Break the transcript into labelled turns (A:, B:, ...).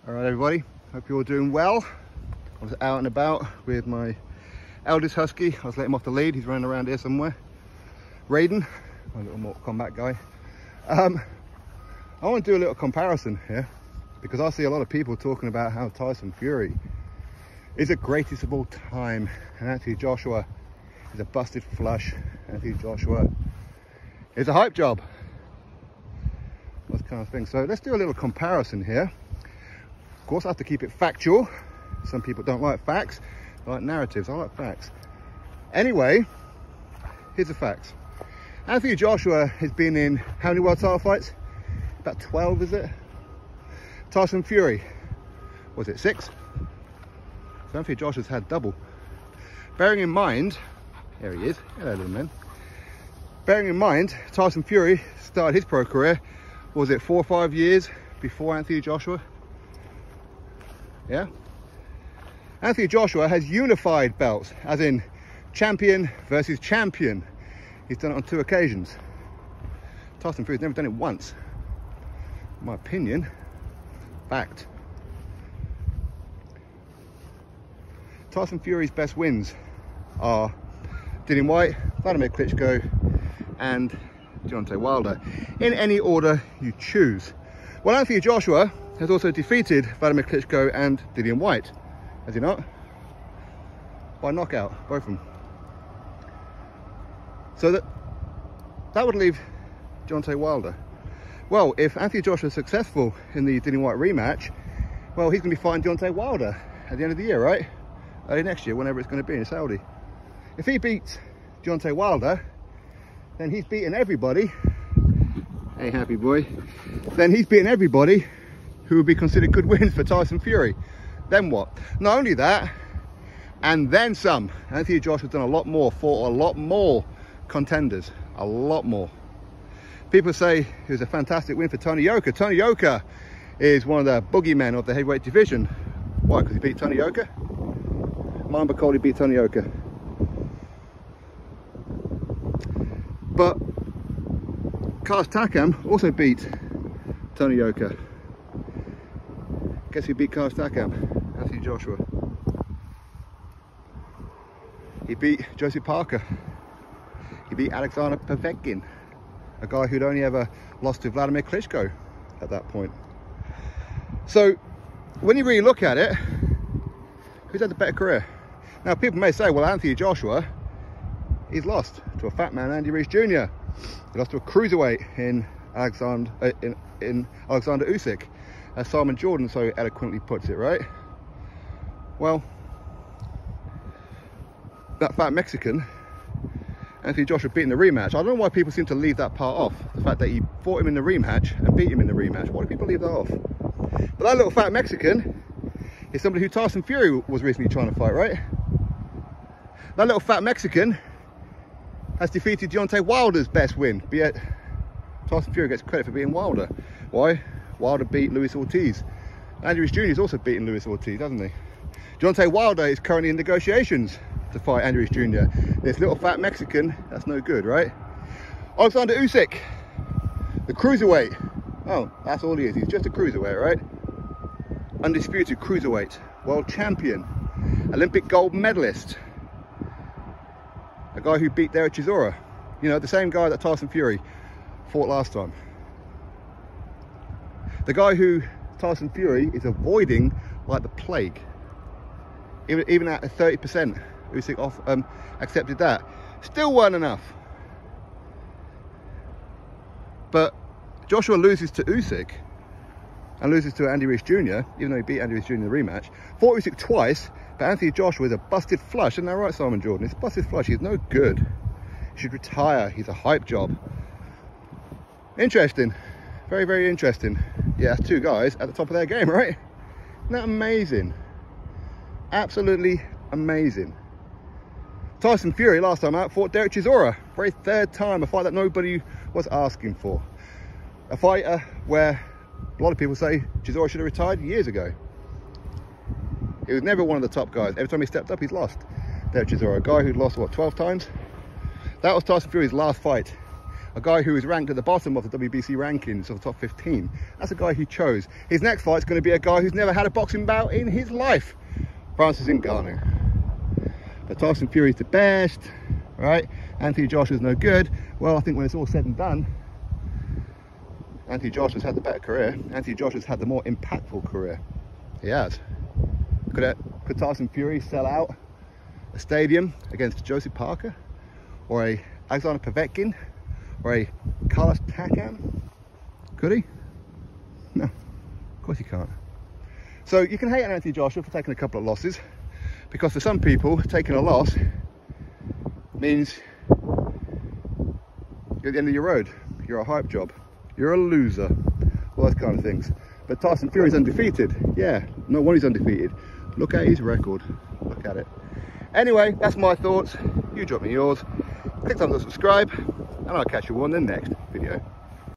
A: All right, everybody, hope you're all doing well. I was out and about with my eldest husky. I was letting him off the lead. He's running around here somewhere. Raiden, my little Mortal Kombat guy. I want to do a little comparison here because I see a lot of people talking about how Tyson Fury is the greatest of all time and Anthony Joshua is a busted flush. Anthony Joshua is a hype job. That kind of thing. So let's do a little comparison here. Of course, I have to keep it factual. Some people don't like facts, they like narratives. I like facts. Anyway, here's the facts. Anthony Joshua has been in how many world title fights? About 12, is it? Tyson Fury, was it 6? So Anthony Joshua's had double. Bearing in mind, there he is, hello little man. Bearing in mind, Tyson Fury started his pro career, was it 4 or 5 years before Anthony Joshua? Yeah? Anthony Joshua has unified belts, as in champion versus champion. He's done it on 2 occasions. Tyson Fury's never done it once. In my opinion, fact. Tyson Fury's best wins are Dillian Whyte, Vladimir Klitschko, and Deontay Wilder, in any order you choose. Well, Anthony Joshua has also defeated Vladimir Klitschko and Dillian Whyte, has he not? By knockout, both of them. So that would leave Deontay Wilder. Well, if Anthony Joshua is successful in the Dillian Whyte rematch, well, he's going to be fighting Deontay Wilder at the end of the year, right? Early next year, whenever it's going to be in Saudi. If he beats Deontay Wilder, then he's beaten everybody. Hey, happy boy. Then he's beaten everybody who would be considered good wins for Tyson Fury. Then what? Not only that, and then some. Anthony Joshua's done a lot more, fought a lot more contenders, a lot more. People say it was a fantastic win for Tony Yoka. Tony Yoka is one of the boogeymen of the heavyweight division. Why? Because he beat Tony Yoka? Mamba Cody beat Tony Yoka. But Kaz Takam also beat Tony Yoka. Guess who beat Kaz Takam? Anthony Joshua. He beat Joseph Parker. He beat Alexander Povetkin, a guy who'd only ever lost to Vladimir Klitschko at that point. So when you really look at it, who's had the better career? Now people may say, well, Anthony Joshua, he's lost to a fat man, Andy Reese Jr. He lost to a cruiserweight in Alexander Usyk, as Simon Jordan so eloquently puts it, right? Well, that fat Mexican, Anthony Joshua, beat in the rematch. I don't know why people seem to leave that part off. The fact that he fought him in the rematch and beat him in the rematch. Why do people leave that off? But that little fat Mexican is somebody who Tyson Fury was recently trying to fight, right? That little fat Mexican has defeated Deontay Wilder's best win, but yet Tyson Fury gets credit for beating Wilder. Why? Wilder beat Luis Ortiz. Andy Reese Jr. has also beaten Luis Ortiz, hasn't he? Deontay Wilder is currently in negotiations to fight Andy Reese Jr. This little fat Mexican, that's no good, right? Alexander Usyk, the cruiserweight. Oh, that's all he is. He's just a cruiserweight, right? Undisputed cruiserweight, world champion, Olympic gold medalist. A guy who beat Derek Chisora. You know, the same guy that Tyson Fury fought last time. The guy who Tyson Fury is avoiding like the plague. Even at 30%, Usyk accepted that. Still weren't enough. But Joshua loses to Usyk and loses to Andy Reese Jr., even though he beat Andy Reese Jr. in the rematch. Fought Usyk twice, but Anthony Joshua is a busted flush. Isn't that right, Simon Jordan? He's a busted flush. He's no good. He should retire. He's a hype job. Interesting. Very, very interesting. Yeah, 2 guys at the top of their game, right? Isn't that amazing? Absolutely amazing. Tyson Fury, last time out, fought Derek Chisora for his 3rd time, a fight that nobody was asking for. A fighter where a lot of people say Chisora should have retired years ago. He was never one of the top guys. Every time he stepped up, he's lost. Derek Chisora, a guy who'd lost, what, 12 times? That was Tyson Fury's last fight a guy who is ranked at the bottom of the WBC rankings of the top 15. That's a guy he chose. His next fight is going to be a guy who's never had a boxing bout in his life, Francis Ngannou. But Tyson Fury's the best, right? Anthony Joshua's no good. Well, I think when it's all said and done, Anthony Joshua's had the better career. Anthony Joshua's had the more impactful career. He has. Could Tyson Fury sell out a stadium against Josie Parker, or a Alexander Povetkin, or a Carlos Takam? Could he? No, of course he can't. So you can hate on Anthony Joshua for taking a couple of losses, because for some people, taking a loss means you're at the end of your road. You're a hype job. You're a loser. All those kind of things. But Tyson Fury's undefeated. Yeah, no one is undefeated. Look at his record. Look at it. Anyway, that's my thoughts. You drop me yours. Click on the subscribe, and I'll catch you on the next video.